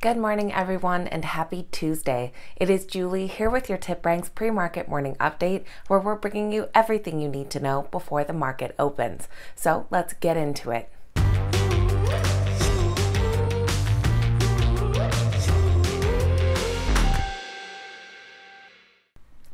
Good morning, everyone, and happy Tuesday. It is Julie here with your TipRanks pre-market morning update, where we're bringing you everything you need to know before the market opens. So let's get into it.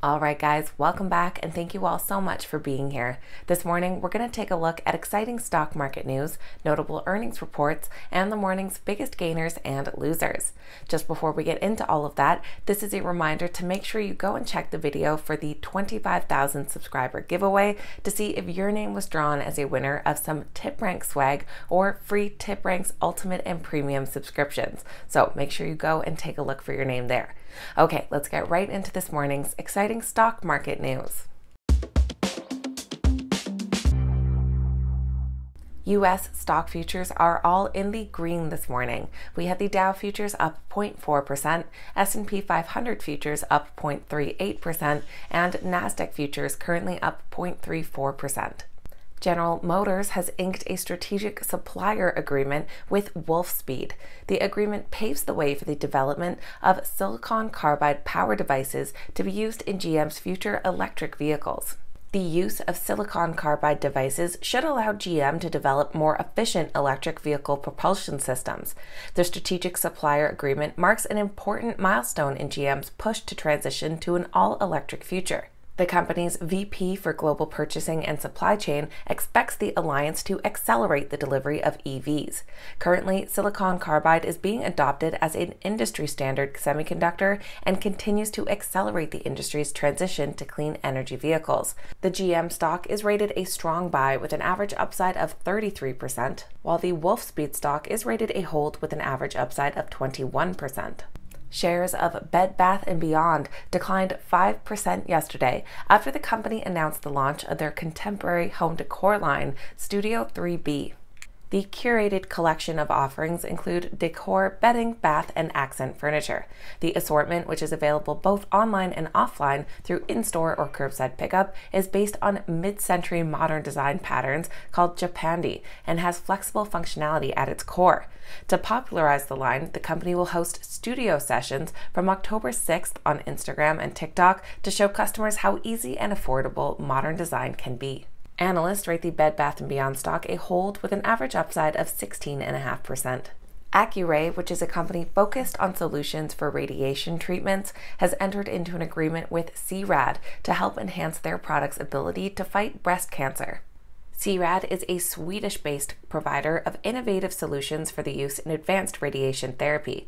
All right, guys, welcome back, and thank you all so much for being here. This morning, we're going to take a look at exciting stock market news, notable earnings reports, and the morning's biggest gainers and losers. Just before we get into all of that, this is a reminder to make sure you go and check the video for the 25,000 subscriber giveaway to see if your name was drawn as a winner of some TipRanks swag or free TipRanks Ultimate and Premium subscriptions. So make sure you go and take a look for your name there. Okay, let's get right into this morning's exciting stock market news. U.S. stock futures are all in the green this morning. We had the Dow futures up 0.4%, S&P 500 futures up 0.38%, and NASDAQ futures currently up 0.34%. General Motors has inked a strategic supplier agreement with Wolfspeed. The agreement paves the way for the development of silicon carbide power devices to be used in GM's future electric vehicles. The use of silicon carbide devices should allow GM to develop more efficient electric vehicle propulsion systems. The strategic supplier agreement marks an important milestone in GM's push to transition to an all-electric future. The company's VP for Global Purchasing and Supply Chain expects the alliance to accelerate the delivery of EVs. Currently, silicon carbide is being adopted as an industry-standard semiconductor and continues to accelerate the industry's transition to clean energy vehicles. The GM stock is rated a strong buy with an average upside of 33%, while the Wolfspeed stock is rated a hold with an average upside of 21%. Shares of Bed Bath & Beyond declined 5% yesterday after the company announced the launch of their contemporary home decor line, Studio 3B. The curated collection of offerings include decor, bedding, bath, and accent furniture. The assortment, which is available both online and offline through in-store or curbside pickup, is based on mid-century modern design patterns called Japandi and has flexible functionality at its core. To popularize the line, the company will host studio sessions from October 6th on Instagram and TikTok to show customers how easy and affordable modern design can be. Analysts rate the Bed Bath & Beyond stock a hold with an average upside of 16.5%. ARAY, which is a company focused on solutions for radiation treatments, has entered into an agreement with CRAD to help enhance their product's ability to fight breast cancer. CRAD is a Swedish-based provider of innovative solutions for the use in advanced radiation therapy.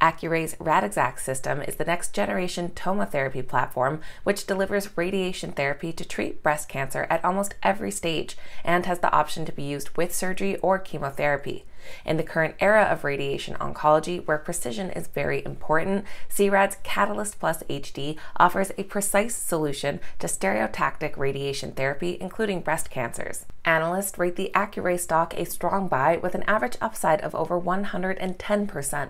ARAY's RadExact system is the next-generation tomotherapy platform, which delivers radiation therapy to treat breast cancer at almost every stage and has the option to be used with surgery or chemotherapy. In the current era of radiation oncology, where precision is very important, CRAD's Catalyst Plus HD offers a precise solution to stereotactic radiation therapy, including breast cancers. Analysts rate the ARAY stock a strong buy with an average upside of over 110%.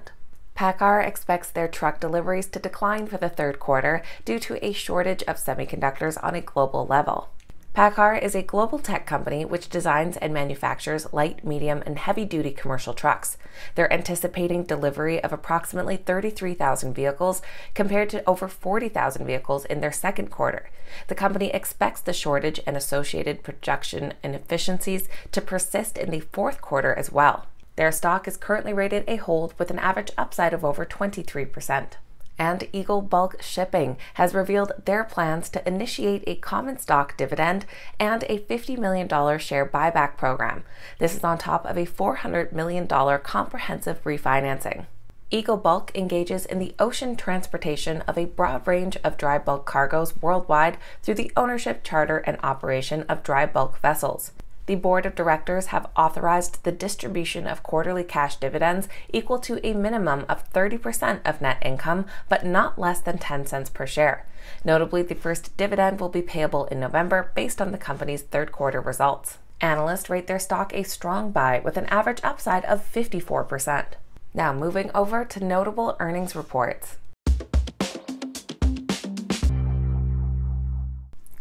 PCAR expects their truck deliveries to decline for the third quarter due to a shortage of semiconductors on a global level. PCAR is a global tech company which designs and manufactures light, medium, and heavy-duty commercial trucks. They're anticipating delivery of approximately 33,000 vehicles compared to over 40,000 vehicles in their second quarter. The company expects the shortage and associated production inefficiencies to persist in the fourth quarter as well. Their stock is currently rated a hold with an average upside of over 23%. And EGLE Bulk Shipping has revealed their plans to initiate a common stock dividend and a $50 million share buyback program. This is on top of a $400 million comprehensive refinancing. EGLE Bulk engages in the ocean transportation of a broad range of dry bulk cargoes worldwide through the ownership, charter, and operation of dry bulk vessels. The board of directors have authorized the distribution of quarterly cash dividends equal to a minimum of 30% of net income, but not less than 10 cents per share. Notably, the first dividend will be payable in November based on the company's third quarter results. Analysts rate their stock a strong buy with an average upside of 54%. Now moving over to notable earnings reports.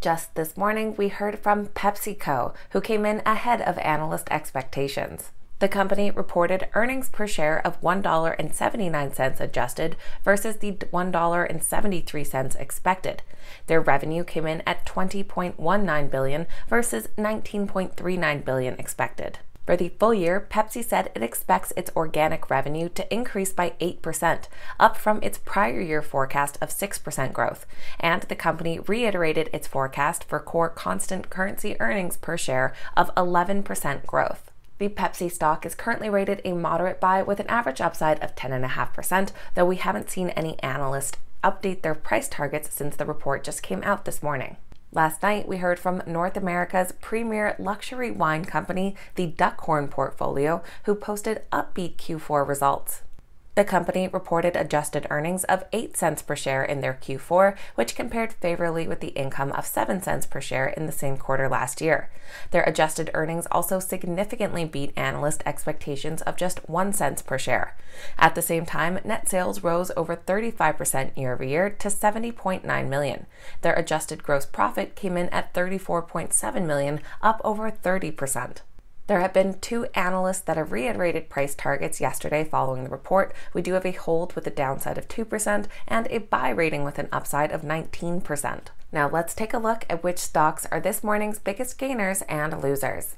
Just this morning, we heard from PepsiCo, who came in ahead of analyst expectations. The company reported earnings per share of $1.79 adjusted versus the $1.73 expected. Their revenue came in at $20.19 billion versus $19.39 billion expected. For the full year, Pepsi said it expects its organic revenue to increase by 8%, up from its prior year forecast of 6% growth, and the company reiterated its forecast for core constant currency earnings per share of 11% growth. The Pepsi stock is currently rated a moderate buy with an average upside of 10.5%, though we haven't seen any analysts update their price targets since the report just came out this morning. Last night, we heard from North America's premier luxury wine company, the Duckhorn Portfolio, who posted upbeat Q4 results. The company reported adjusted earnings of 8 cents per share in their Q4, which compared favorably with the income of 7 cents per share in the same quarter last year. Their adjusted earnings also significantly beat analyst expectations of just 1 cent per share. At the same time, net sales rose over 35% year over year to $70.9 million. Their adjusted gross profit came in at $34.7 million, up over 30%. There have been 2 analysts that have reiterated price targets yesterday following the report. We do have a hold with a downside of 2% and a buy rating with an upside of 19%. Now let's take a look at which stocks are this morning's biggest gainers and losers.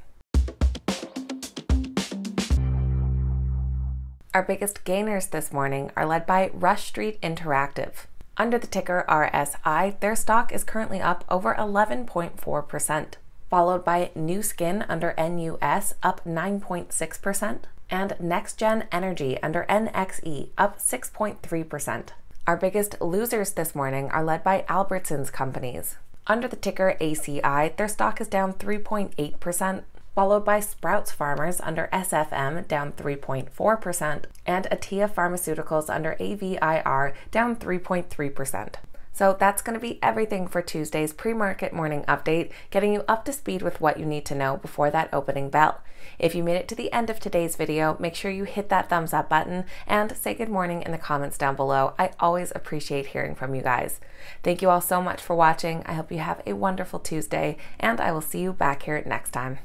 Our biggest gainers this morning are led by Rush Street Interactive. Under the ticker RSI, their stock is currently up over 11.4%. Followed by New Skin under NUS up 9.6%, and NextGen Energy under NXE up 6.3%. Our biggest losers this morning are led by Albertsons Companies. Under the ticker ACI, their stock is down 3.8%, followed by Sprouts Farmers under SFM down 3.4%, and Atea Pharmaceuticals under AVIR down 3.3%. So that's going to be everything for Tuesday's pre-market morning update, getting you up to speed with what you need to know before that opening bell. If you made it to the end of today's video, make sure you hit that thumbs up button and say good morning in the comments down below. I always appreciate hearing from you guys. Thank you all so much for watching. I hope you have a wonderful Tuesday, and I will see you back here next time.